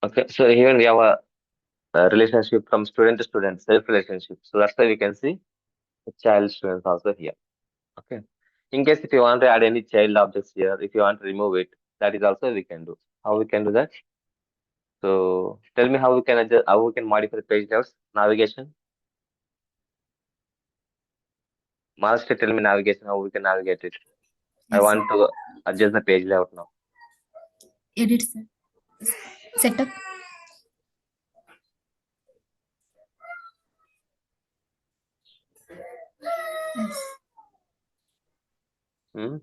Okay, so here we have a relationship from student to student, self relationship. So that's why we can see the child students also here. Okay. In case if you want to add any child objects here, if you want to remove it, that is also we can do. How we can do that? So tell me how we can adjust, how we can modify the page layouts, navigation. Master, tell me navigation, how we can navigate it. I Yes, want to adjust the page layout now. edit setup. Yes. Hmm?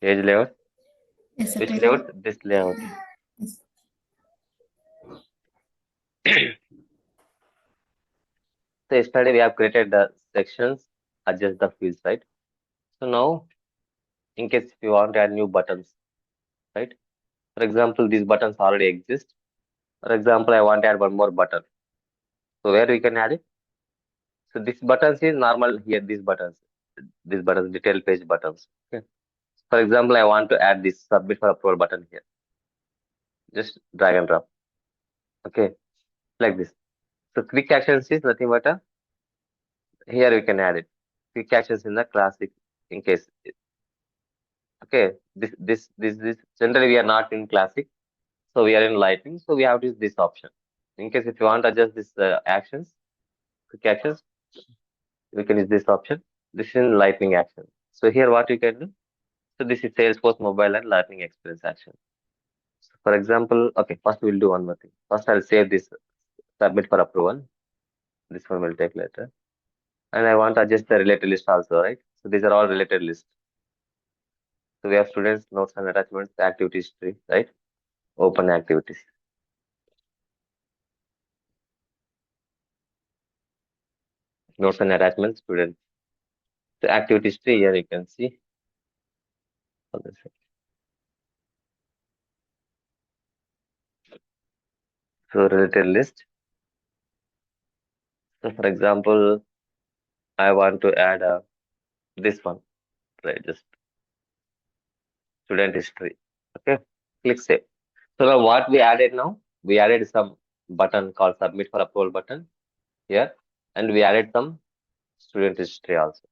Page layout. Yes, Which separate. layout? This layout. Yes. So yesterday we have created the sections, adjust the fields, right? So now, in case if you want to add new buttons, right? For example, these buttons already exist. For example, I want to add one more button. So where we can add it? So this buttons is normal here. These buttons, detail page buttons. Okay. For example, I want to add this submit for approval button here. Just drag and drop. Okay, like this. So quick actions is nothing but a here we can add it. Quick actions in the classic in case. Okay, this generally we are not in classic, so we are in lightning, so we have to use this option. In case if you want to adjust this actions, quick actions, we can use this option. This is in lightning action. So here what you can do. So this is Salesforce mobile and learning experience action. So for example, okay, first we'll do one more thing. First I'll save this submit for approval. This one will take later. And I want to adjust the related list also, right? So these are all related lists. So we have students, notes and attachments, activity history, right? Open activities. Notes and attachments, students. The activity history here you can see. Hold on a second. So related list. So for example, I want to add this one, right? Just student history. Okay, click save. So now what we added now? We added some button called submit for approval button here, and we added some student history also.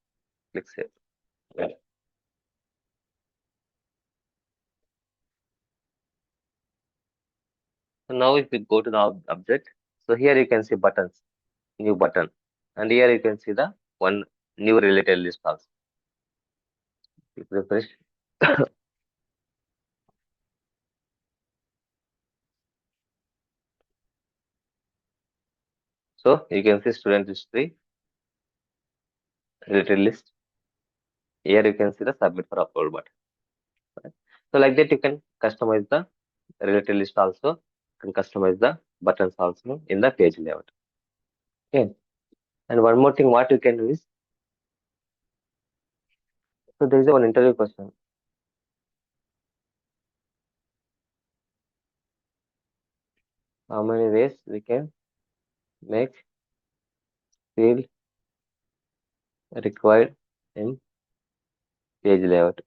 Click save. Yeah. So now if we go to the object, so here you can see buttons, new button, and here you can see the one new related list also. Click refresh. So you can see student history, related list. Here you can see the submit for approval button. Right? So like that you can customize the related list also. You can customize the buttons also in the page layout. Okay. And one more thing, what you can do is, so there is one interview question. How many ways we can make field required in page layout?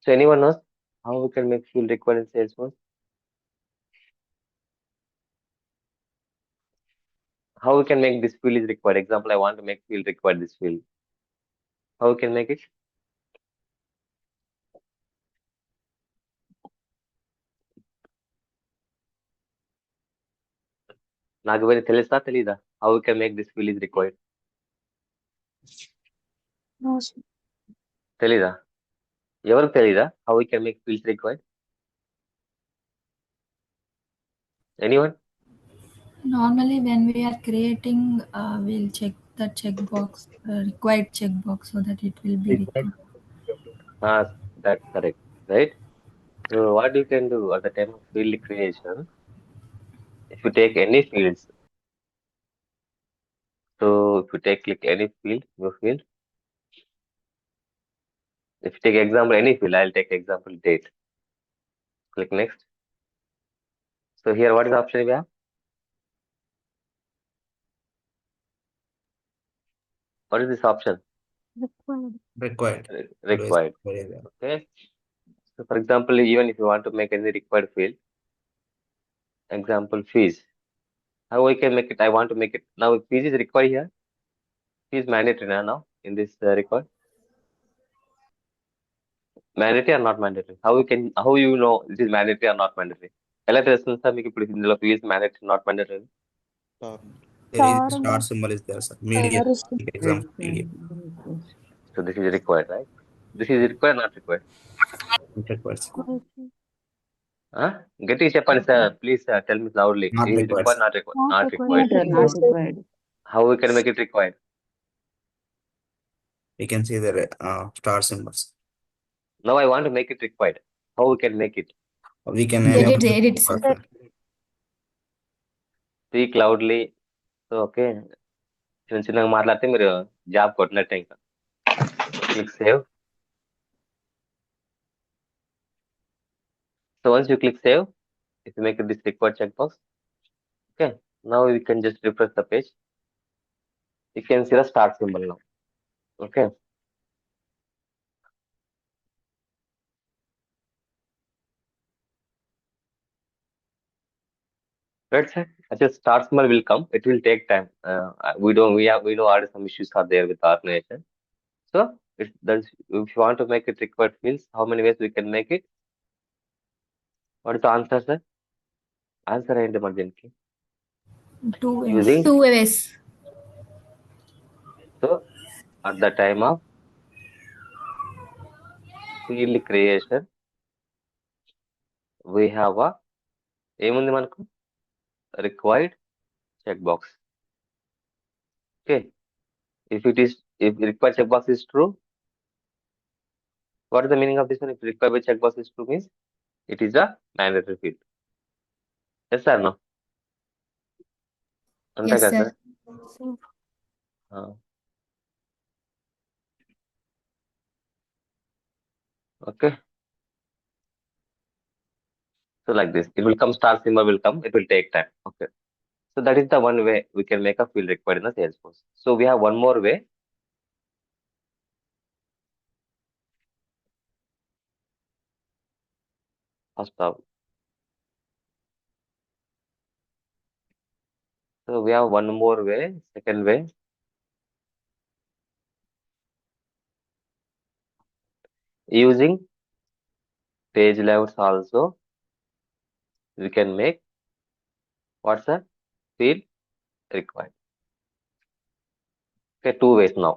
So anyone knows how we can make field required in Salesforce? How we can make this field is required? Example, I want to make field required this field. How we can make it? నాకు వేరే తెలుసా తెలీదా? How we can make this field is required? No, sir. తెలీదా? ఎవరికి తెలీదా? How we can make fields required? Anyone? Normally, when we are creating, we'll check the checkbox, required checkbox, so that it will be required. Ah, that's correct, right? So what you can do at the time of field creation, if you take any fields, so if you take click any field, new field, if you take example any field, I'll take example date. Click next. So here, what is the option we have? What is this option? Required. Required. Required. Always required. Okay. So for example, even if you want to make any required field, example fees, how I can make it? I want to make it now. Fees is required here. Fees mandatory now in this record. Mandatory or not mandatory? How you can? How you know it is mandatory or not mandatory? ఎలా తెలుస్తుంది sir మీకు ఇప్పుడు ఇందులో fees mandatory not mandatory? Star. There is a Star star symbol is there, sir. Medium. Example, medium. So this is required, right? This is required, not required. Requires. గట్టిగా చెప్పండి sir please tell me loudly. Not Is it required, required, sir. not required? Not Not required. required. Not required. How we can make it required? We can see the star symbols. Now I want to make it required. How we can make it? We can Edit, sir. Speak loudly. So okay. చిన్న చిన్నగా మాట్లాడితే మీరు job కొట్టినట్టే ఇంకా. Click save. So once you click save, if you make this required checkbox, okay. Now we can just refresh the page. You can see the start symbol now. Okay. Right, sir. Just start symbol will come. It will take time. We know already some issues are there with the organization. So if you want to make it required fields, how many ways we can make it? What is the answer, sir? Answer ఏంటి మరి దీనికి? 2 ways. Using 2 ways. so at the time of field creation, we have a ఏముంది మనకు required checkbox. Okay. If required checkbox is true, what is the meaning of this one? If required checkbox is true means it is a mandatory field. Yes or no? అంతే Yes, కదా sir. Sir? Okay. So like this, it will come, star symbol will come, it will take time. Okay. So that is the one way we can make a field required in the Salesforce. So we have one more way. First of, so we have one more way, second way. Using page layouts also, we can make what's a field required. Okay, two ways now.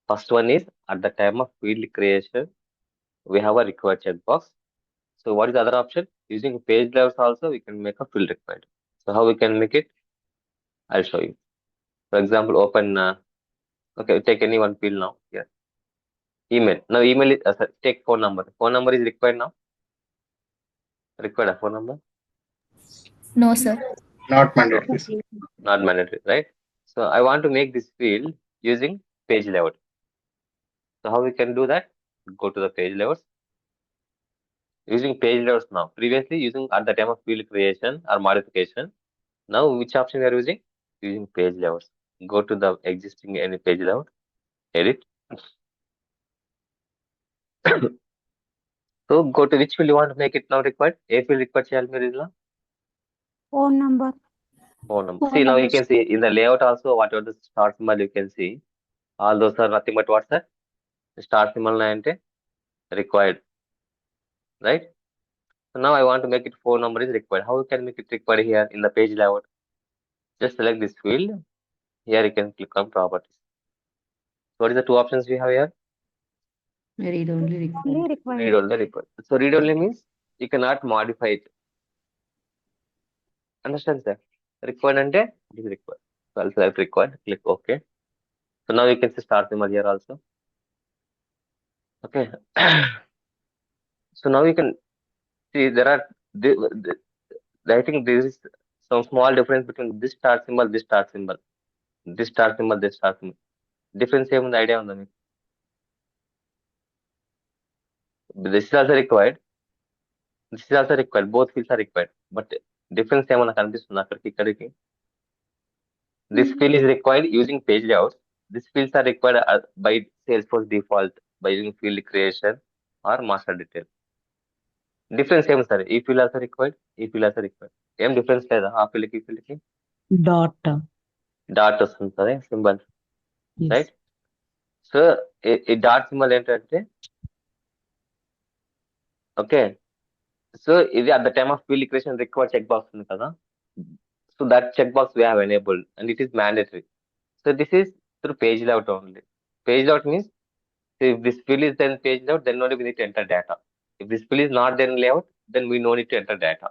First one is at the time of field creation, we have a required checkbox. So what is the other option? Using page layouts also, we can make a field required. So how we can make it? I'll show you. For example, open, okay, take any one field now. Here. Email. Now email is, take phone number. Phone number is required now. Required a phone number? No, sir. Not mandatory. Not mandatory, right? So I want to make this field using page layout. So how we can do that? Go to the page layouts. Using page layouts now. Previously using at the time of field creation or modification. Now which option we are using? Using page layouts. Go to the existing any page layout. Edit. So go to which field you want to make it now required? A field required చేయాలి మీరు ఇలా? Phone number. Phone number. See now you can see in the layout also whatever the start symbol you can see. All those are nothing but what's that? Start symbol అంటే required. Right? So now I want to make it phone number is required. How you can make it required here in the page layout? Just select this field. Here you can click on properties. So what is the two options we have here? Read only required. Read only required. So read only means you cannot modify it. Understand, sir? Required and it is required. So I'll select required, click OK. So now you can see start symbol here also. Okay. So now you can see there are I think there is some small difference between this start symbol, this start symbol, this start symbol, this start symbol. Difference ఏముంది idea ఉందా మీకు? This is also required. This is also required. Both fields are required. But difference ఏమన్నా కనిపిస్తుంది అక్కడికి ఇక్కడికి? This field is required using page layouts. These fields are required by Salesforce default by using field creation or master detail. Difference same sir. If will also required. If will also required. Same difference లేదా ఆ ఫీల్డ్కి ఈ ఫీల్డ్కి Dot. Dot వస్తుంది సరే symbol Yes. Right. So ఈ dot symbol ఏంటంటే okay. So ఇది at the time of field equation required check box ఉంది కదా. So that check box we have enabled and it is mandatory. So this is through page layout only. Page layout means if this field is then page layout, then only we need to enter data. If this field is not then layout, then we no need to enter data.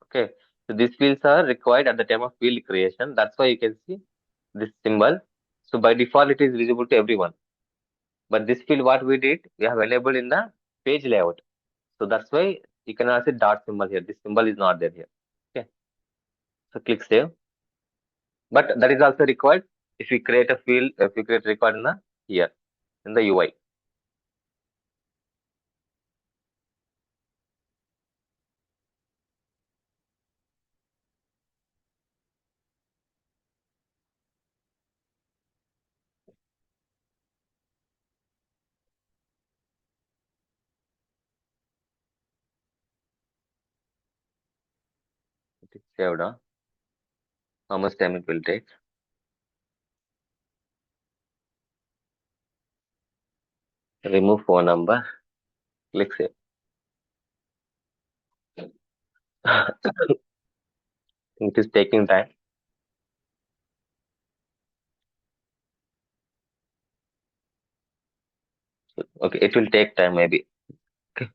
Okay. So these fields are required at the time of field creation. That's why you can see this symbol. So by default, it is visible to everyone. But this field, what we did, we have enabled in the page layout. So that's why you can see dot symbol here. This symbol is not there here. Okay. So click save. But that is also required if we create a field, if we create record in the here in the UI. It is saved. How much time it will take? Remove phone number. Click save. It is taking time. Okay, it will take time maybe. Okay.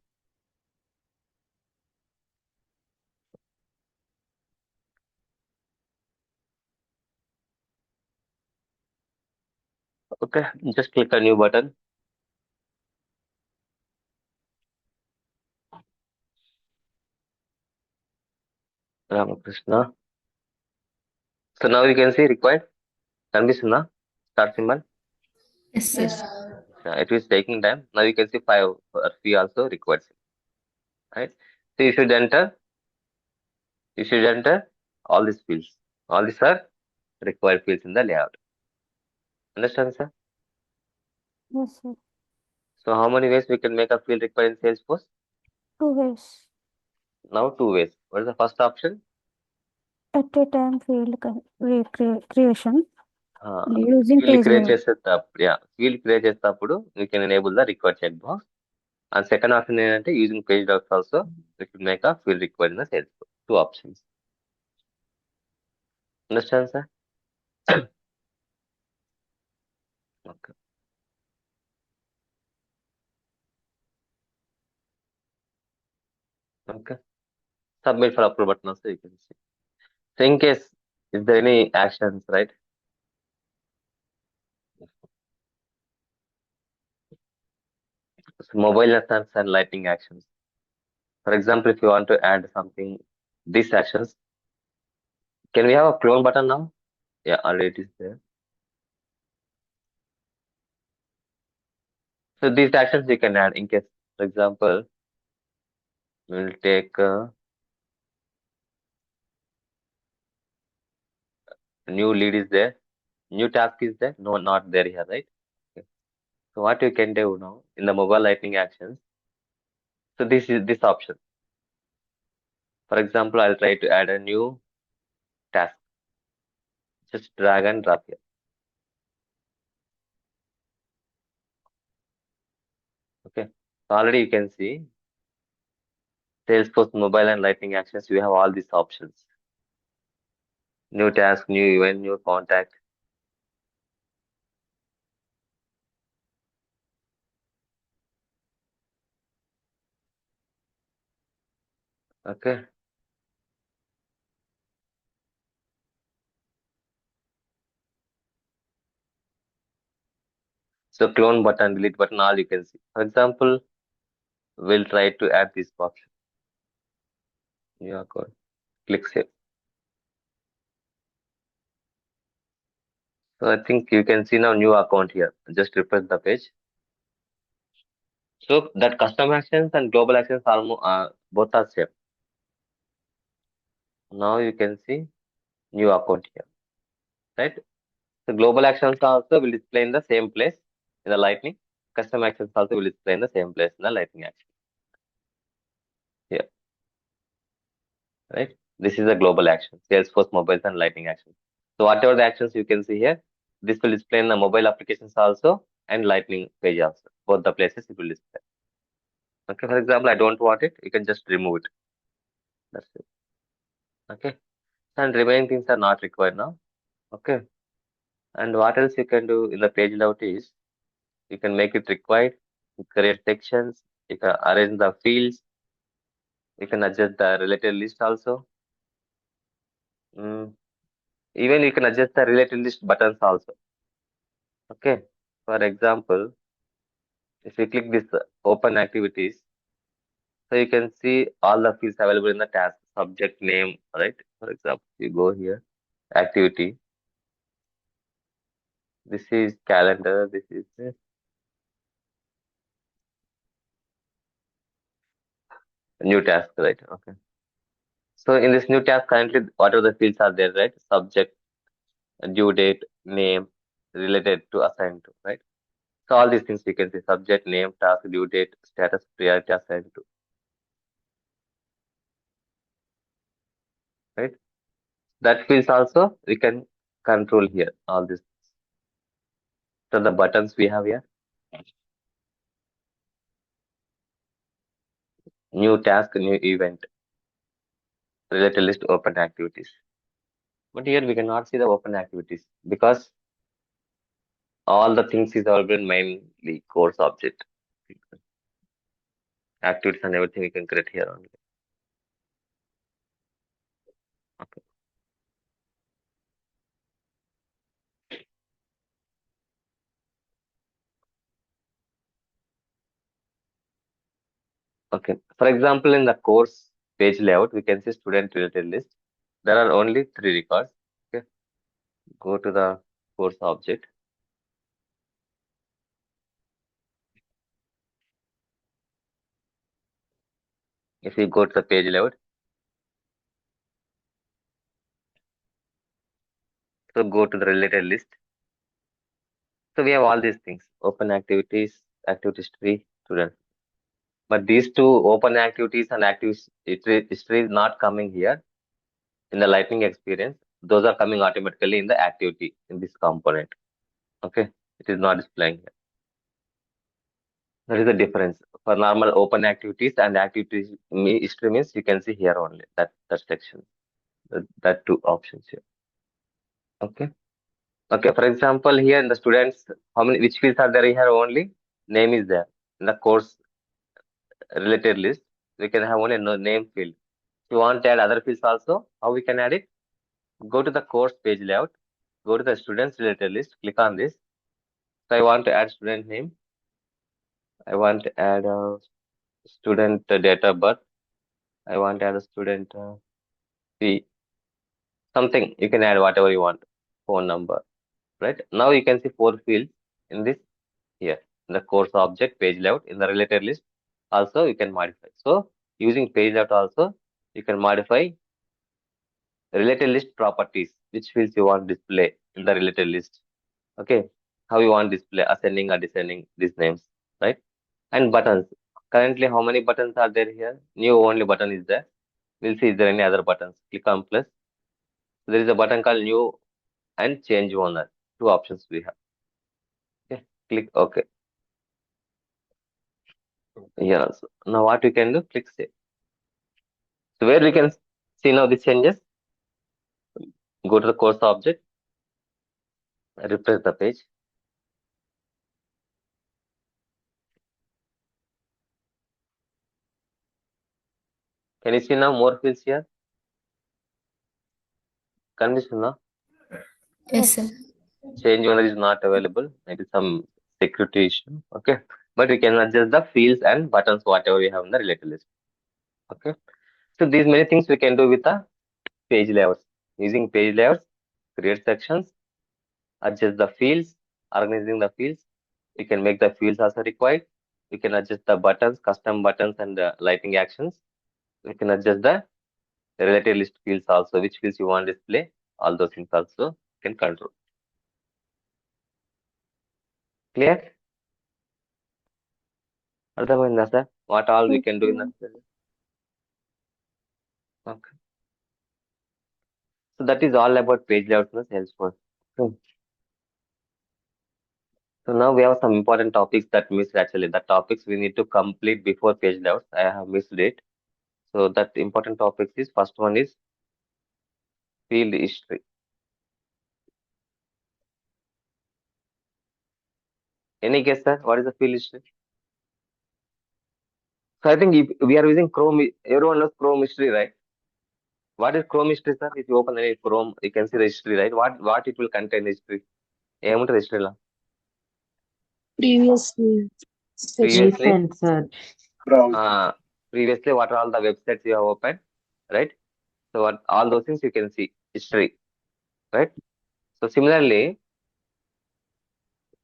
Okay, just click a new button. Ramakrishna. So now you can see required. Kanbisuna. Start symbol. Yes, yes. Yeah, it is taking time. Now you can see 5 fee also required. Right. So you should enter. You should enter all these fields. All these are required fields in the layout. Understand, sir? Yes, sir. So how many ways we can make a field required in Salesforce? 2 ways. Now 2 ways. What is the first option? At a time field creation Uh, using field page create layout. చేసేటప్పుడు field create చేసేటప్పుడు you can enable the required checkbox. And second option ఏంటంటే using page docs also we can make a field required in the Salesforce. 2 options. Understand, sir? Okay. Okay. Submit for approval button also you can see. So in case is there any actions, right? So mobile lessons and lightning actions. For example, if you want to add something, these actions, can we have a clone button now? Yeah, already it is there. So these actions you can add in case, for example, we'll take a new lead is there, new task is there, no, not there here, right? Okay. So what you can do now in the mobile lightning actions. So this is this option. For example, I'll try to add a new task. Just drag and drop here. Okay. So already you can see Salesforce mobile and lightning actions. We have all these options. New task, new event, new contact. Okay. So clone button, delete button, all you can see. For example, we'll try to add this option. New account. Click save. So I think you can see now new account here. Just refresh the page. So that custom actions and global actions are both are same. Now you can see new account here, right? So global actions also will display in the same place in the lightning. Custom actions also will display in the same place in the lightning action. right? This is a global action, Salesforce mobiles and lightning actions. So whatever the actions you can see here, this will display in the mobile applications also and lightning page also. Both the places it will display. Okay, for example, I don't want it, you can just remove it. That's it. Okay. And remaining things are not required now. Okay. And what else you can do in the page layout is you can make it required, you create sections, you can arrange the fields, you can adjust the related list also. Mm, even you can adjust the related list buttons also. Okay. For example, if you click this open activities, so you can see all the fields available in the task subject name, right? For example, you go here, activity. This is calendar. This is new task, right? Okay. So in this new task, currently, what are the fields are there, right? Subject, due date, name, related to assigned to, right? So all these things you can see subject, name, task, due date, status, priority assigned to, right? That fields also we can control here. All this. So the buttons we have here, new task, new event, related list, open activities. But here we cannot see the open activities because all the things is already mainly course object. Activities and everything we can create here only. Okay. Okay. For example, in the course page layout, we can see student related list. There are only 3 records. Okay. Go to the course object. If you go to the page layout, so go to the related list. So we have all these things, open activities, activity history, student. But these two open activities and history is not coming here in the lightning experience. Those are coming automatically in the activity in this component. Okay. It is not displaying here. That is the difference. For normal open activities and activities history means you can see here only that section. That two options here. Okay. Okay. For example, here in the students, how many which fields are there here only? Name is there. In the course related list, we can have only no name field. If you want to add other fields also, how we can add it? Go to the course page layout, go to the students related list, click on this. So I want to add student name. I want to add a student date of birth. I want to add a student fee. Something you can add whatever you want. Phone number, right? Now you can see 4 fields in this here. In the course object page layout in the related list. Also you can modify. So using page layout also you can modify related list properties. Which fields you want to display in the related list. Okay. How you want to display ascending or descending these names, right? And buttons. Currently, how many buttons are there here? New only button is there. We'll see is there any other buttons. Click on plus. There is a button called new and change owner. Two options we have. Okay. Click OK. Here also. Now what we can do? Click save. So where we can see now the changes. Go to the course object. Refresh the page. Can you see now more fields here? Can we see now? Yes, sir. Change owner is not available. Maybe some security issue. Okay. But we can adjust the fields and buttons, whatever we have in the related list. Okay. So these many things we can do with the page layouts. Using page layouts, create sections, adjust the fields, organizing the fields. We can make the fields also required. We can adjust the buttons, custom buttons and the lighting actions. We can adjust the related list fields also, which fields you want to display. All those things also you can control. Clear? అర్థమైందా sir? What all we can do in the okay. So that is all about page layouts in the Salesforce. Hmm. So now we have some important topics that missed actually. The topics we need to complete before page layouts. I have missed it. So that important topics is first one is field history. Any guess, sir? What is the field history? So I think if we are using Chrome, everyone knows Chrome history, right? What is Chrome history, sir? If you open any Chrome, you can see the history, right? What it will contain history? ఏముంటుంది history లో? Previously, Previously, recent search. previously, what are all the websites you have opened, right? So what, all those things you can see history, right? So similarly,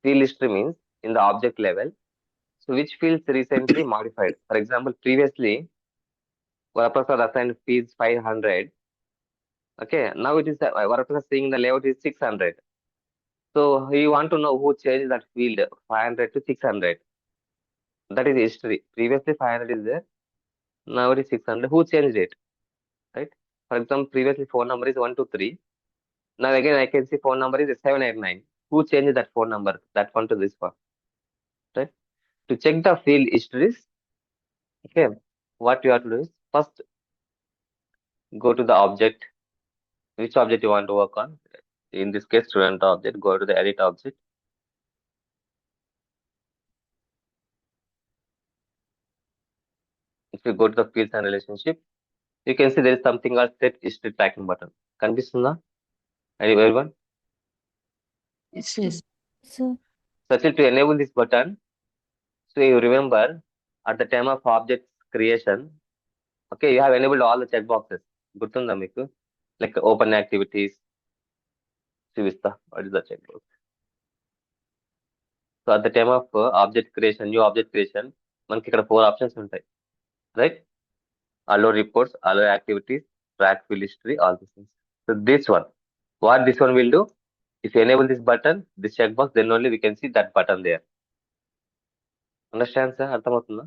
field history means in the object level. So which fields recently modified? For example, previously, Varaprasad assigned fees 500. Okay, now it is Varaprasad seeing the layout is 600. So you want to know who changed that field 500 to 600. That is history. Previously 500 is there. Now it is 600. Who changed it? Right? For example, previously phone number is 123. Now again I can see phone number is 789. Who changed that phone number? That one to this one. Right? To check the field histories, okay, what you have to do is first go to the object. Which object you want to work on? In this case, student object. Go to the edit object. If you go to the fields and relationship, you can see there is something called set history tracking button. Kanpistunda? Everyone? Yes. So, So actually to enable this button, so you remember at the time of object creation, okay, you have enabled all the checkboxes. Gurtunda meeku? Like open activities, Sivista. What is the checkbox? So at the time of object creation, new object creation, మనకి ఇక్కడ 4 options ఉంటాయి. Right? Allow reports, allow activities, track field history, all these things. So this one, what this one will do, if you enable this button, this checkbox, then only we can see that button there. Understand, sir? అర్థమవుతుందా?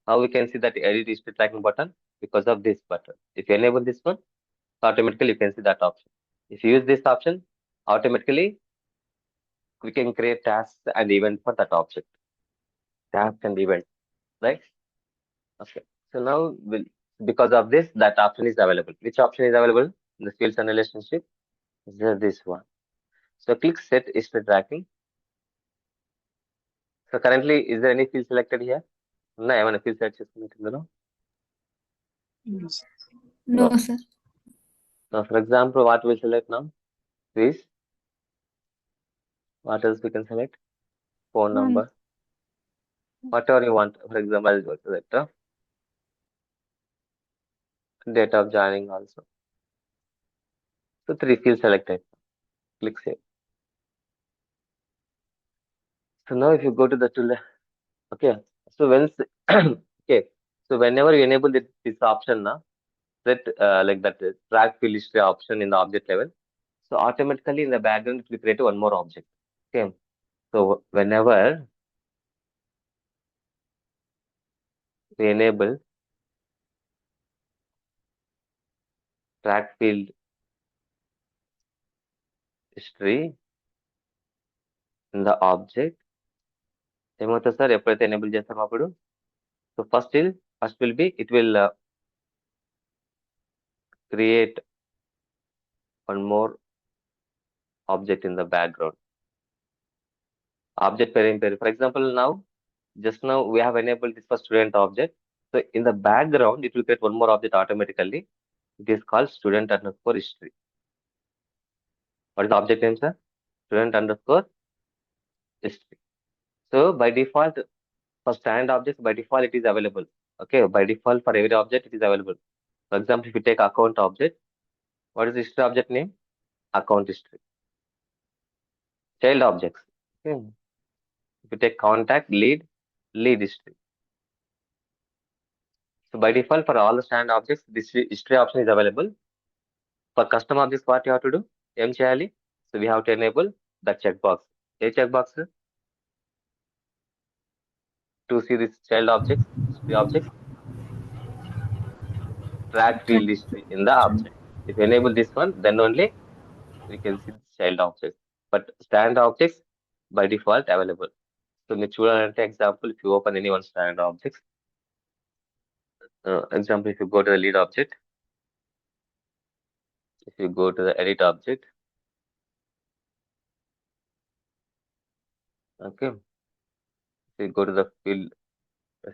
How we can see that edit history tracking button? Because of this button. If you enable this one, automatically you can see that option. If you use this option, automatically we can create tasks and events for that object. Task and event, right? Okay. So now, because of this, that option is available. Which option is available in the fields and relationship? Just this one. So click set history tracking. So currently, is there any field selected here? No, I want to field select చేసుకున్నట్టుందా? Yes. No, No. sir. Now, for example, what we select now? Quiz. What else we can select? Phone one. number. Whatever you want. For example, I'll go select date of joining also. So 3 fields selected. Click save. So now if you go to the tool, okay. So okay. So whenever you enable this option now, set like that track field history option in the object level. So automatically in the background it will create one more object. Okay. So whenever we enable track field history in the object, ఏమవుతుంది sir ఎప్పుడైతే enable చేస్తామో అప్పుడు so first will be it will create one more object in the background. Object పేరు ఏం పేరు? For example, just now we have enabled this for student object. So in the background, it will create one more object automatically. It is called student underscore history. What is the object name, sir? Student underscore history. So by default, for standard objects, by default it is available. Okay, by default for every object it is available. For example, if you take account object, what is the history object name? Account history. Child objects. Okay. If you take contact, lead history. So by default, for all the standard objects, this history option is available. For custom objects, what you have to do? Em cheyali? So we have to enable the checkbox. A checkbox to see this child objects, history objects, track field history in the object. If you enable this one, then only we can see the child objects. But standard objects by default available. So చూడాలంటే example, if you open any one standard objects, example, if you go to the lead object, if you go to the edit object, okay, if you go to the field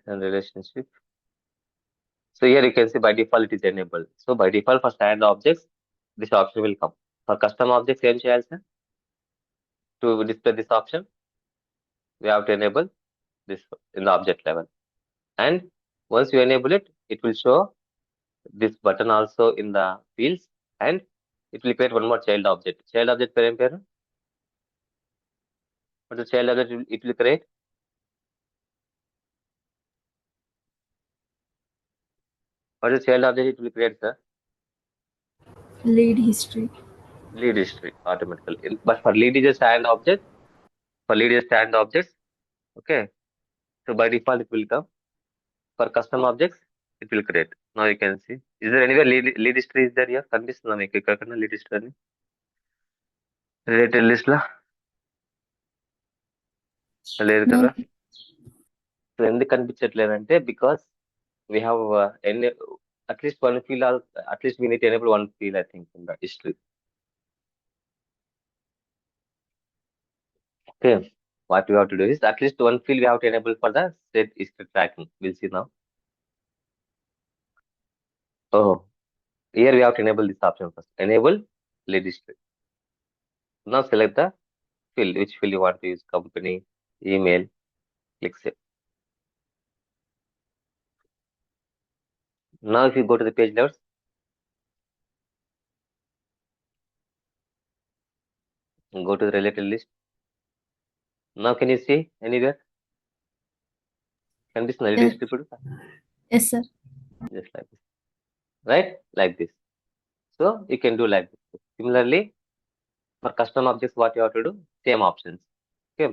and relationship, so here you can see by default it is enabled. So by default for standard objects, this option will come. For custom objects, ఏం చేయాలి sir? To display this option, we have to enable this in the object level. And once you enable it, it will show this button also in the fields, and it will create one more child object. Child object పేరు ఏం పేరు? What is the child object it will create? What is the child object it will create, sir? Lead history. Lead history automatically. But for lead is a standard object. For lead is standard objects. Okay. So by default it will come. For custom objects, it will create. Now you can see. Is there anywhere lead history is there here? కనిపిస్తుందా మీకు ఎక్కడికన్నా lead history అని? Related list లా లేదు No, కదా. So ఎందుకు కనిపించట్లేదంటే because we have at least one field, at least we need to enable one field, I think, in the history. Okay, what we have to do is at least one field we have to enable for the state history tracking. We'll see now. Oh, here we have to enable this option first. Enable lead history. Now select the field, which field you want to use, company, email, click save. Now if you go to the page levels, go to the related list. Now can you see anywhere? Can this lead Yes. history put? yes, sir. Just like this, right? Like this. So you can do like this. Similarly, for custom objects, what you have to do? Same options. Okay.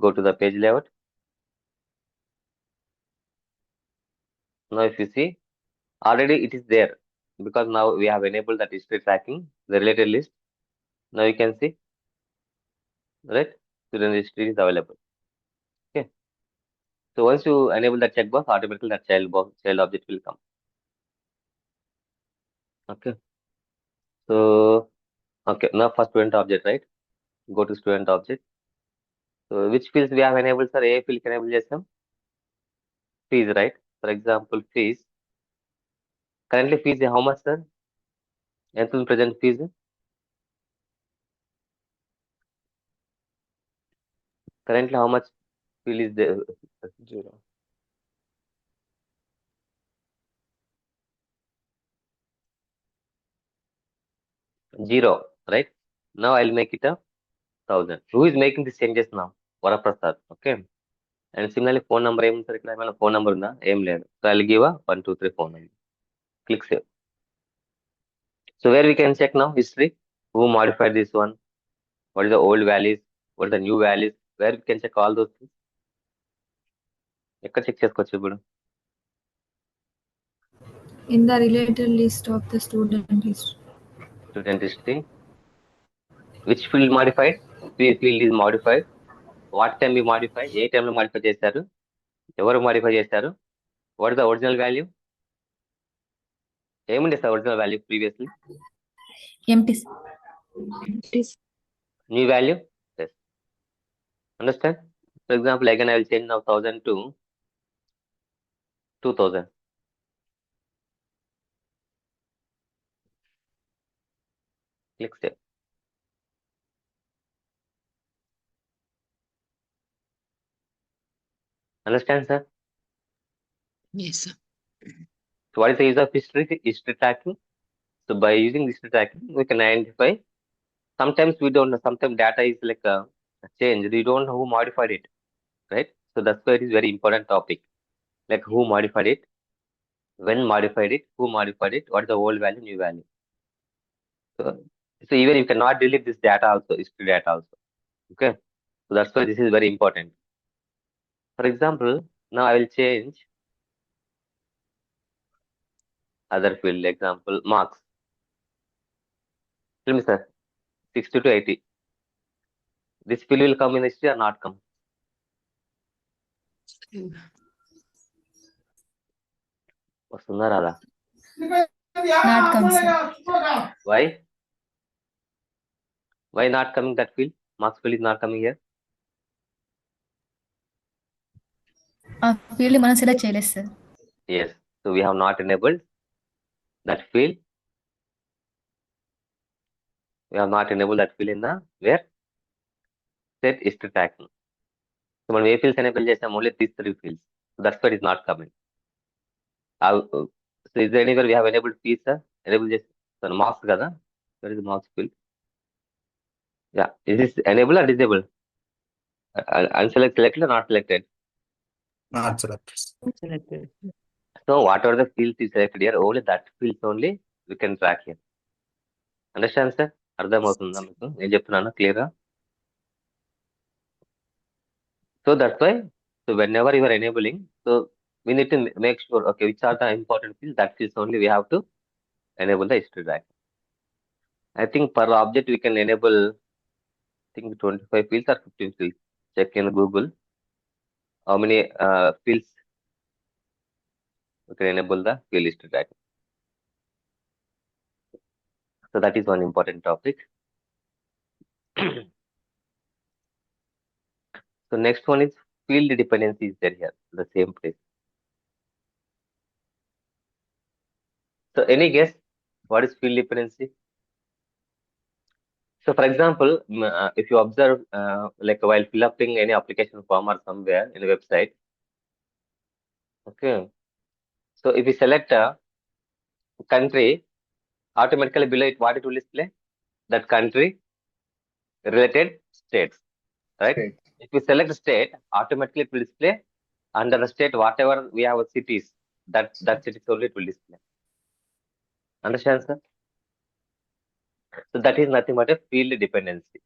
Go to the page layout. Now if you see, already it is there because now we have enabled that history tracking, the related list. Now you can see, right? Student history is available. Okay. So once you enable that checkbox, automatically that child object will come. Okay. So okay, now for student object, right? Go to student object. So which fields we have enabled, sir? A field can enable చేసాం. Fees, right? For example, fees. Currently fees how much, sir? ఎంత ఉంది present fees? Currently how much field is there? 0. Zero, right? Now I'll make it a 1,000. Who is making the changes now? Varaprasad. Okay. And similarly, phone number ఏముంది sir ఇక్కడ ఏమైనా phone number ఉందా? ఏం లేదు. So I'll give a 1, 2, 3 phone number. Click save. So where we can check now history. Who modified this one? What is the old values? What is the new values? Where we can check all those things. ఎక్కడ check చేసుకోవచ్చు ఇప్పుడు? In the related list of the student history. Student history. Which field modified? Field is modified. What can be modified? ఏ టైంలో modify చేశారు? ఎవరు modify చేశారు? What is the original value? ఏముంది sir original value previously? Empty. New value? Yes. Understand? For example, again I will change now 1,000 to 2,000. Click save. Understand, sir? Yes, sir. So what is the use of history tracking? So by using history tracking, we can identify. Sometimes we don't know. Sometimes data is like a change. We don't know who modified it, right? So that's why it is very important topic. Like who modified it, when modified it, who modified it, what is the old value, new value. So even you cannot delete this data also, history data also. Okay. So that's why this is very important. For example, now I will change other field, example, marks. Tell me, sir. 60 to 80. This field will come in history or not come? వస్తుందా రాదా? Not come, sir. Why? Why not coming that field? Marks field is not coming here. ఆ field మనం select చేయలేదు sir. Yes. So we have not enabled that field. We have not enabled that field in the where set history tracking. So మనం ఏ fields enable చేసాం? Only these 3 fields. So that's why it is not coming. So is there anywhere we have enabled fields, sir? Enable చేసి so marks కదా? Where is the marks field? Yeah. Is this enable or disable? Selected or not selected? Not selected. Selected. So whatever the fields is selected here, only that fields only we can track here. Understand, sir? అర్థమవుతుందా మీకు నేను చెప్తున్నాను clear గా? So that's why, so whenever you are enabling, so we need to make sure, okay, which are the important fields, that fields only we have to enable the history track. I think per object we can enable, I think 25 fields or 15 fields. Check in Google how many fields we can enable the field history track. So that is one important topic. So next one is field dependencies there here, the same place. So any guess what is field dependency? So for example, if you observe like while filling any application form or somewhere in a website, okay. So if you select a country, automatically below it, what it will display? That country related states, right? States. If you select state, automatically it will display under the state whatever we have cities, that cities only it will display. Understand, sir? So that is nothing but a field dependency.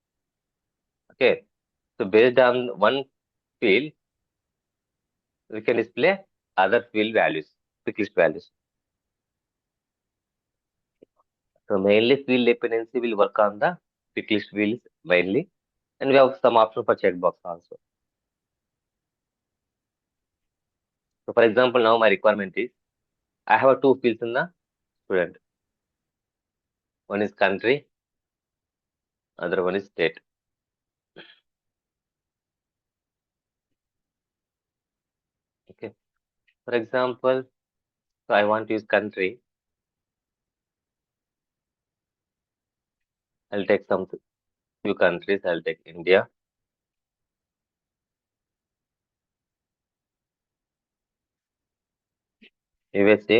Okay. So based on one field, we can display other field values, pick list values. So mainly field dependency will work on the pick list fields mainly, and we have some option for checkbox also. So for example, now my requirement is I have 2 fields in the student. One is country, other one is state. Okay. For example, so I want to use country. I'll take some few countries. I'll take India, USA,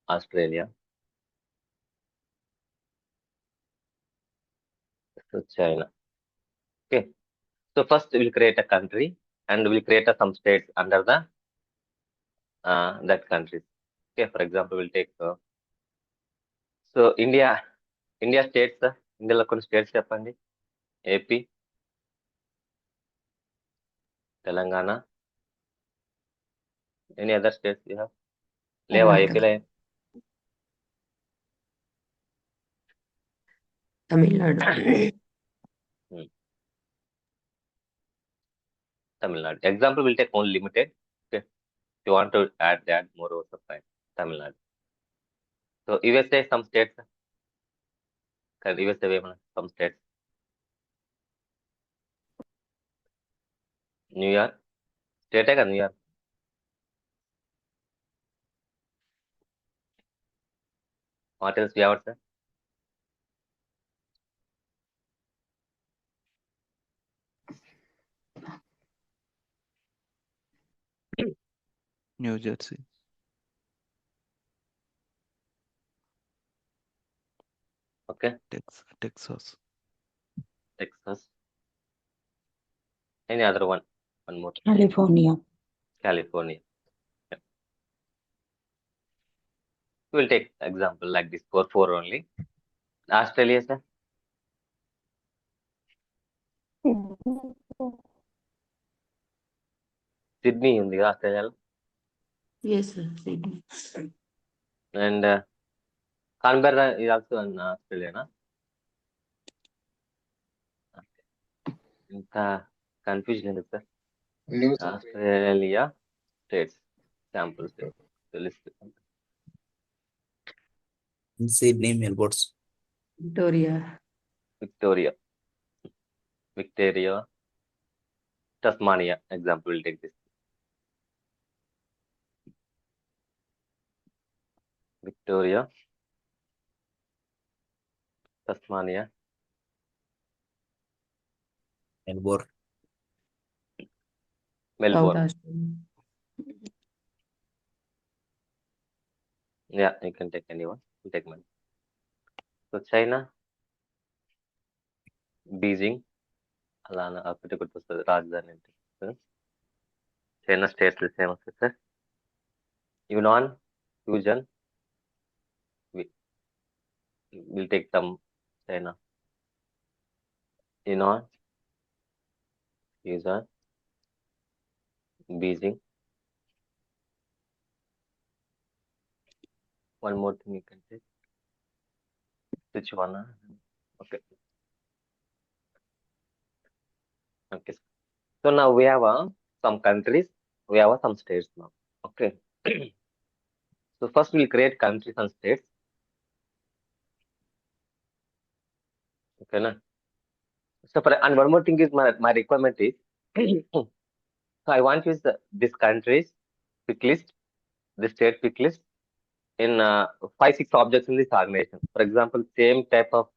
Australia, so China. Okay. So first we'll create a country and we'll create some states under the that countries. Okay. For example, we'll take so India states. India కొన్ని states చెప్పండి. AP, Telangana. Any other states you have? లేవా ఏపీలో? Tamil Tamil Nadu. Example will take only limited. Okay. If you want to add more also fine. Tamil Nadu. So USA some states. USA some states. New York. State है New York. What else we have, sir? New Jersey. Okay. Texas. Texas. Any other one? One more. California. California. Yeah. We'll take example like this for 4 only. Australia, sir. Sydney ఉంది కదా ఆస్ట్రేలియాలో. Yes, sir. Sydney. And Canberra is also in Australia, na? ఇంత confusion ఎందుకు sir? Australia states samples list. Sydney, Melbourne. Victoria. Victoria, Tasmania example will take this. Victoria, Tasmania, Melbourne. South Melbourne. Australia. Yeah, you can take anyone. You take mine. So China, Beijing, అలా ఒకటి గుర్తొస్తుంది రాజధాని అంటే. China states same వస్తుంది sir. యునాన్, fusion, will take some China. యునాన్, fusion, Beijing. One more thing you can take. Sichuan. Okay. Okay. So now we have some countries, we have some states now. Okay. So first we'll create countries and states. Okay, na? So and one more thing is my requirement is so I want to use this countries pick list, the state pick list in 5-6 objects in this organization. For example, same type of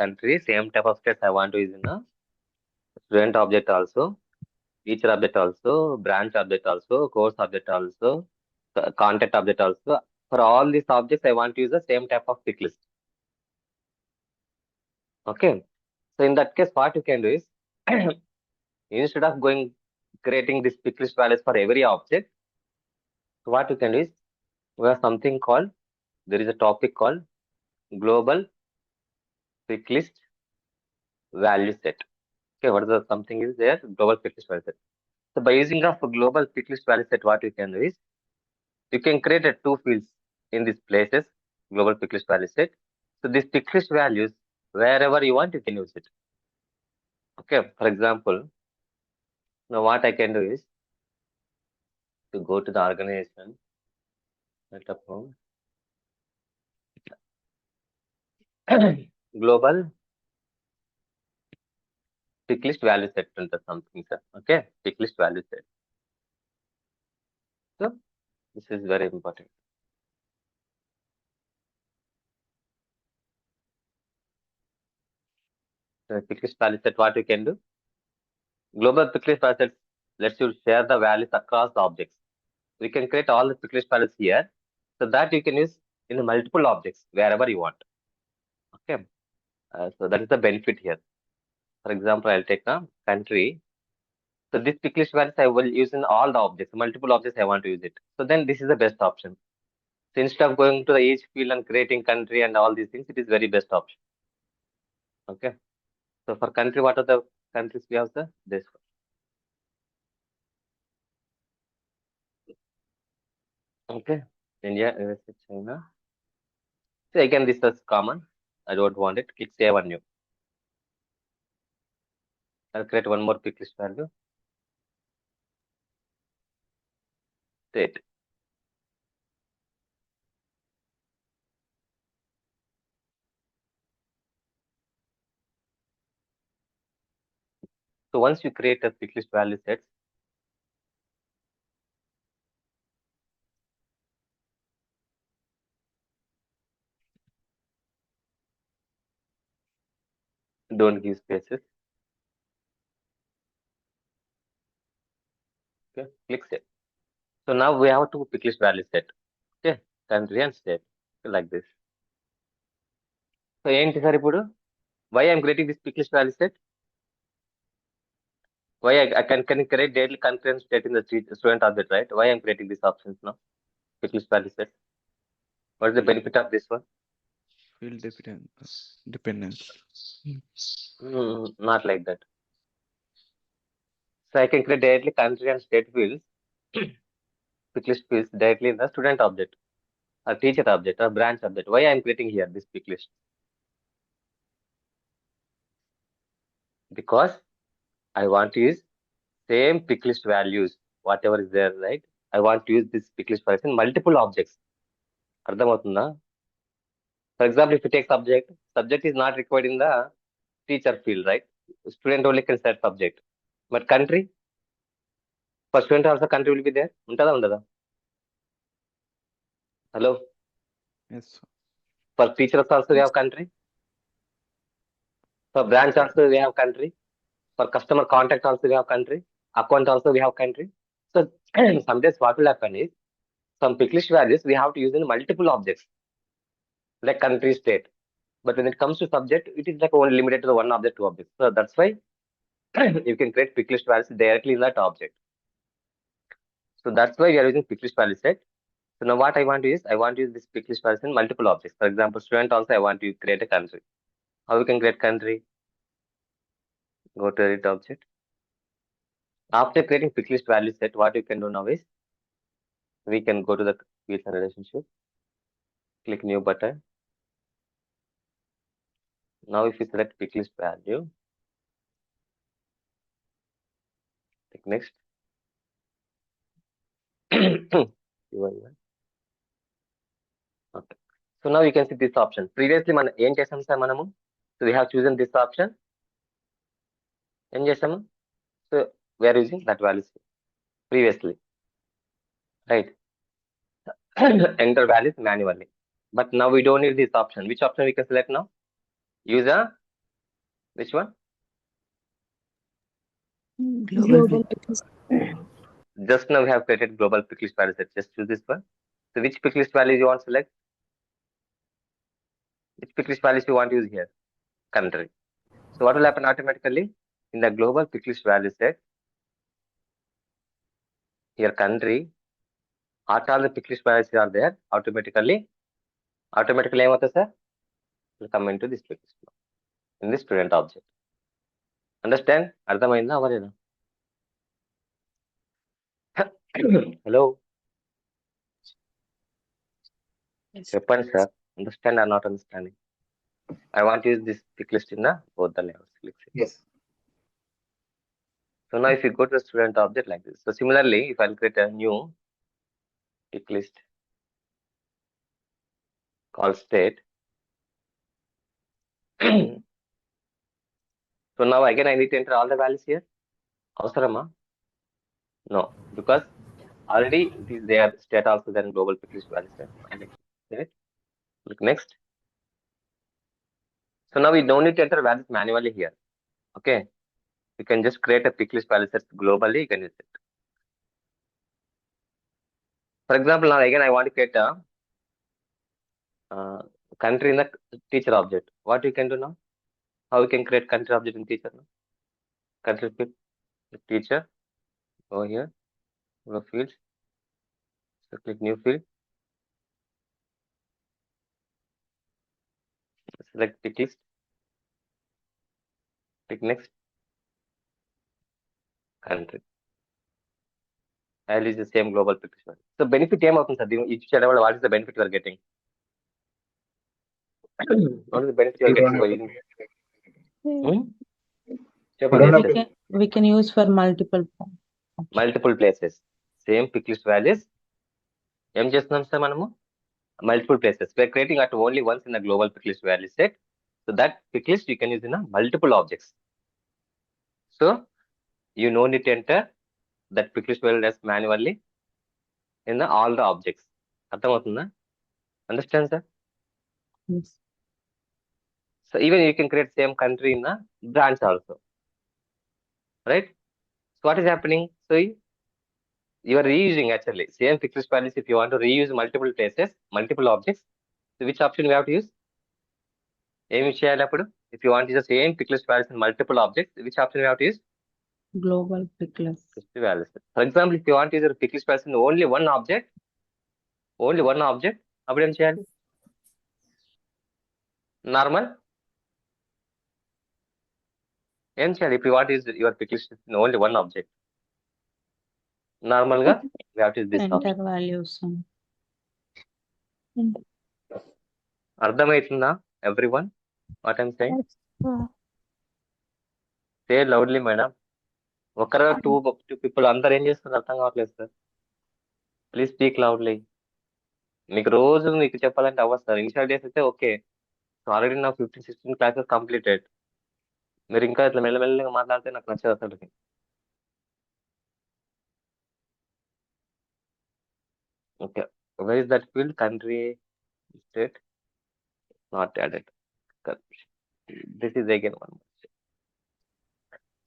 country, same type of states I want to use in a student object also, teacher object also, branch object also, course object also, contact object also. For all these objects, I want to use the same type of pick list. Okay. So in that case, what you can do is instead of creating this pick list values for every object, so what you can do is we have something called, there is a topic called global pick list value set. Okay, what is the something is there? Global pick list value set. So by using of global pick list value set, what you can do is you can create a 2 fields in these places, global pick list value set. So these pick list values, wherever you want, you can use it. Okay, for example, now what I can do is to go to the organization, set up home, global pick list value set under something, sir. Okay, pick list value set. So this is very important. So pick list value set, what you can do? Global pick list value set lets you share the values across the objects. We can create all the pick list values here, so that you can use in multiple objects wherever you want. Okay, so that is the benefit here. For example, I'll take a country. So this pick list values I will use in all the objects, multiple objects I want to use it. So then this is the best option. So instead of going to each field and creating country and all these things, it is very best option. Okay. So for country, what are the countries we have, sir? This one. Okay. India, USA, China. So again, this is common. I don't want it. Click save on new. I'll create one more pick list value. State. So once you create a pick list value sets, don't give spaces. Okay, click save. So now we have two pick list value set. Okay, country and state. Like this. So ఏంటి sir ఇప్పుడు why I'm creating this pick list value set? Why I can create daily concurrent state in the student object, right? Why I'm creating these options now? Pick list value set. What is the benefit of this one? Field dependence. Not like that. So I can create directly country and state fields, pick list fields directly in the student object. a teacher object or branch object. Why I'm creating here this pick list? Because I want to use same pick list values, whatever is there, right? I want to use this pick list values in multiple objects. అర్థమవుతుందా? For example, if you take subject is not required in the teacher field, right? Student only can set subject. But country, for student also country will be there. ఉంటుందా ఉండదా? Hello? Yes, sir. For teachers also we have country. For branch also we have country. For customer contact also we have country. Account also we have country. So sometimes what will happen is some pick list values we have to use in multiple objects, like country, state. But when it comes to subject, it is like only limited to the one object, two objects. So that's why you can create pick list values directly in that object. So that's why we are using pick list value set. So now what I want to use, I want to use this pick list values in multiple objects. For example, student also I want to create a country. How we can create country? Go to edit object. After creating pick list value set, what you can do now is we can go to the fields and relationship, click new button. Now if you select pick list value, click next. Okay. So now you can see this option. Previously మనం ఏం చేసాం sir మనము? So we have chosen this option. ఏం చేసాము? So we are using that values previously, right? Enter values manually. But now we don't need this option. Which option we can select now? Use a which one? Global. Just now we have created global pick list value set. Just choose this one. So which pick list values you want to select? Which pick list values you want to use here? Country. So what will happen automatically? In the global pick list value set, here country, all the pick list values are there automatically. Automatically ఏమవుతుంది sir? Will come into this pick list in this student object. Understand? అర్థమైందా అవలేదా? Hello. చెప్పండి sir. Understand or not understanding? I want to use this pick list in the both the levels. Click it. Yes. So now if you go to the student object like this. So similarly, if I'll create a new pick list called state. So now again I need to enter all the values here. అవసరమా? No, because already it is there state also then global pick list value set. Right? Click next. So now we don't need to enter values manually here. Okay. You can just create a pick list value set globally, you can use it. For example, now again I want to create a country in the teacher object. What you can do now? How you can create country object in teacher now? Country pick teacher. Go here. Go fields. So click new field. Select pick list. Click next. Country. I'll use the same global pick list. So benefit ఏమవుతుంది sir? Each what is the benefit you are getting? What is the benefit you are getting by using? చెప్పండి. We can use for Multiple places. Same pick list values. ఏం చేస్తున్నాం sir మనము? Multiple places. We are creating at only once in the global pick list value set. So that pick list you can use in a multiple objects. So you no need to enter that pick list value as manually in all the objects. అర్థమవుతుందా? Understand, sir? Yes. So even you can create same country in the branch also. Right? So what is happening? So you are reusing actually same pick list values. If you want to reuse multiple places, multiple objects, so which option we have to use? ఏమి చేయాలి అప్పుడు? If you want to use the same pick list values in multiple objects, which option we have to use? Global pick list. Values. For example, if you want to use a pick list values in only one object, అప్పుడు ఏం చేయాలి? Normal. ఏం చేయాలి? If you want to use your pick list in only one object, normal గా we have to use this Enter option. values. అర్థమవుతుందా everyone what I'm saying? Yes, sir. Say loudly madam. ఒకరు two people అందరు ఏం చేస్తున్నారు అర్థం కావట్లేదు sir. Please speak loudly. మీకు రోజు మీకు చెప్పాలంటే అవ్వదు సార్. ఇనిషియల్ డేస్ అయితే ఓకే. సో ఆల్రెడీ నా 15-16 క్లాసెస్ కంప్లీటెడ్. మీరు ఇంకా ఇట్లా మెల్లమెల్లగా మాట్లాడితే నాకు నచ్చదు అసలు. Okay, where is that field? Country, state, not added. This is again one more.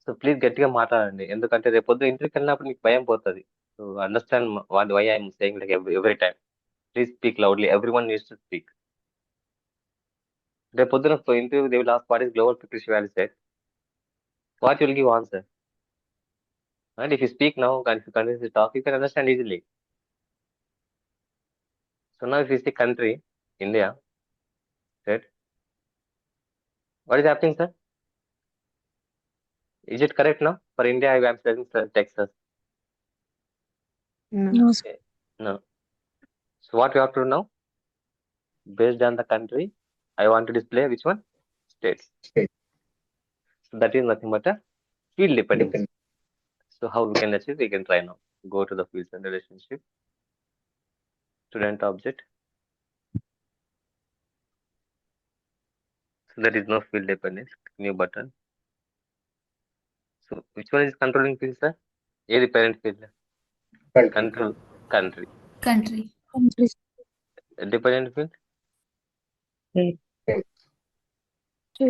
So please గట్టిగా మాట్లాడండి, ఎందుకంటే రేపు పొద్దున ఇంటర్వ్యూకి వెళ్ళినప్పుడు మీకు భయం పోతుంది. So understand what why I'm saying like every time. Please speak loudly, every one needs to speak. రేపు పొద్దున interview they will ask what is global precious value set, what will give answer. And if you speak now and if you continue to talk, you can understand easily. So now if you see country India set, what is happening sir? Is it correct now? For India, I am saying Texas. No. Okay. No. So what we have to do now? Based on the country, I want to display which one? States. So that is nothing but a field dependency. So how we can achieve? We can try now. Go to the fields and relationship. Student object. So there is no field dependence. New button. So which one is controlling field, sir? A the parent field. Control country. Country. Country. Dependent field. State. State.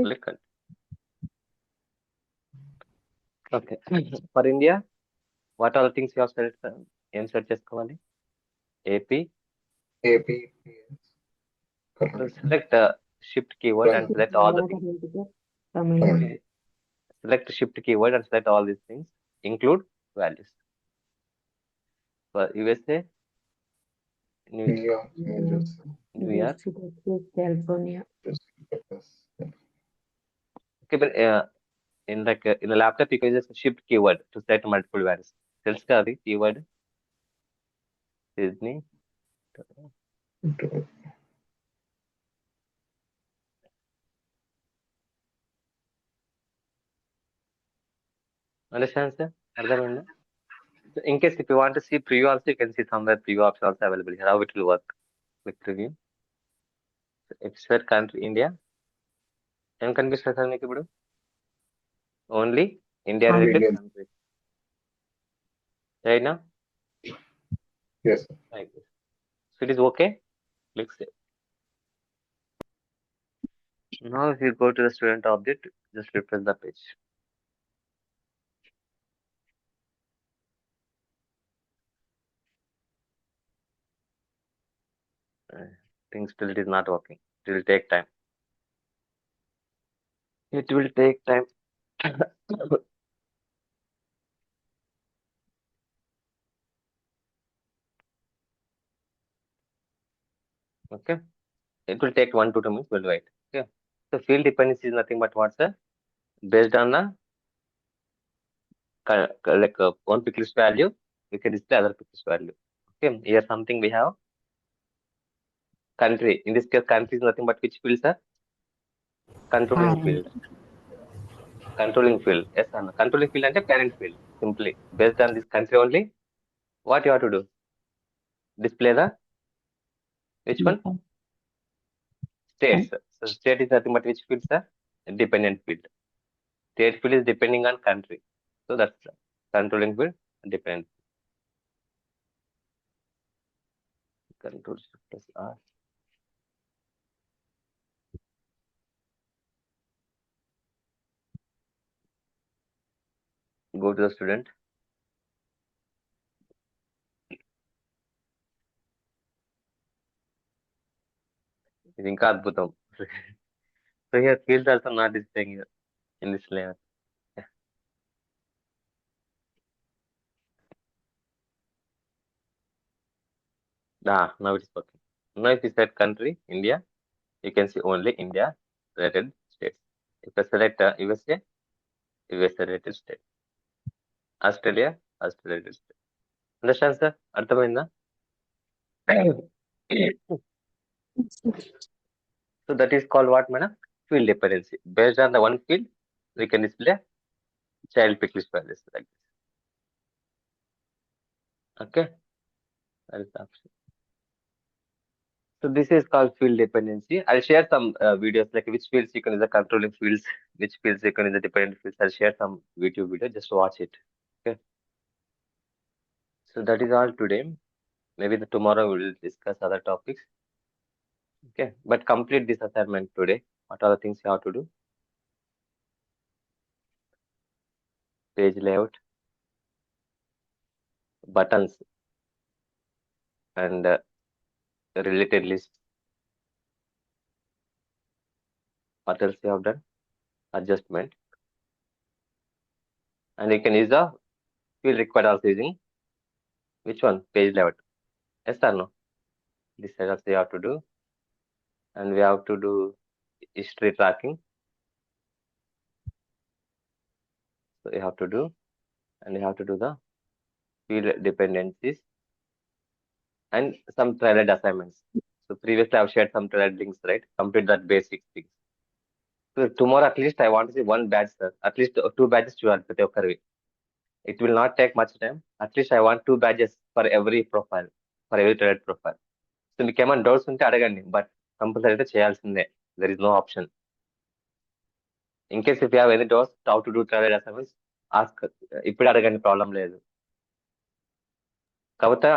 Click country. Okay. For India, what are the things you have selected? ఏం search చేసుకోవాలి? AP. So select shift keyword and select all the things. Select shift keyword and select all these things. Include values. For USA, New York, California. okay, but in the laptop you can use shift keyword to set multiple values. తెలుసు కదా అది keyword? Sydney. Understand, sir? అర్థమైందా? So in case if you want to see preview also, you can see somewhere preview option also available here. How it will work? Click preview. So if set country India, ఏం కనిపిస్తుంది sir మీకు ఇప్పుడు? Only India related country. Right now? Yes, sir. Like this. So it is okay. Click save. Now if you go to the student object, just refresh the page. I think still it is not working. It will take time. It will take time. Okay. It will take 1 to 2 minutes. We'll wait. Okay. So field dependency is nothing but what's the based on the one pixel's value, we can display other pixel's value. Okay. Here something we have country. In this case, country is nothing but which field, sir? Controlling field. Controlling field. Yes, sir. Controlling field and a parent field. Simply based on this country only. What you have to do? Display the which one? States. So state is nothing but which field, sir? Dependent field. State field is depending on country. So that's controlling field, dependent. Control shift plus R. Go to the student. ఇది ఇంకా అద్భుతం. So here fields also not displaying here in this layer. Now it is working. Now if you set country, India, you can see only India related states. If I select USA, USA related state. Australia, Australia related state. Understand, sir? అర్థమైందా? Yes, sir. So that is called what, madam? Field dependency. Based on the one field, we can display child pick list values like this. Okay, that is the option. So this is called field dependency. I'll share some videos like which fields you can use the controlling fields, which fields you can use the dependent fields. I'll share some YouTube video. Just watch it. Okay. So that is all today. Maybe tomorrow we will discuss other topics. Okay, but complete this assignment today. What are the things you have to do? Page layout, buttons, and related lists. What else you have done? Adjustment. And you can use the field required also using which one? Page layout. Yes or no? This side also you have to do. And we have to do history tracking. So you have to do, and you have to do the field dependencies and some threaded assignments. So previously I've shared some threaded links, right? Complete that basic things. So tomorrow at least I want to see one batch, sir. At least 2 batches to add ప్రతి ఒక్కరివి. It will not take much time. At least I want 2 batches for every profile, for every threaded profile. So మీకు ఏమైనా doubts ఉంటే అడగండి, but compulsory అయితే చేయాల్సిందే. There is no option. In case if you have any doubts, how to do threaded assignments, ask. ఇప్పుడు అడగండి, problem లేదు. కాకపోతే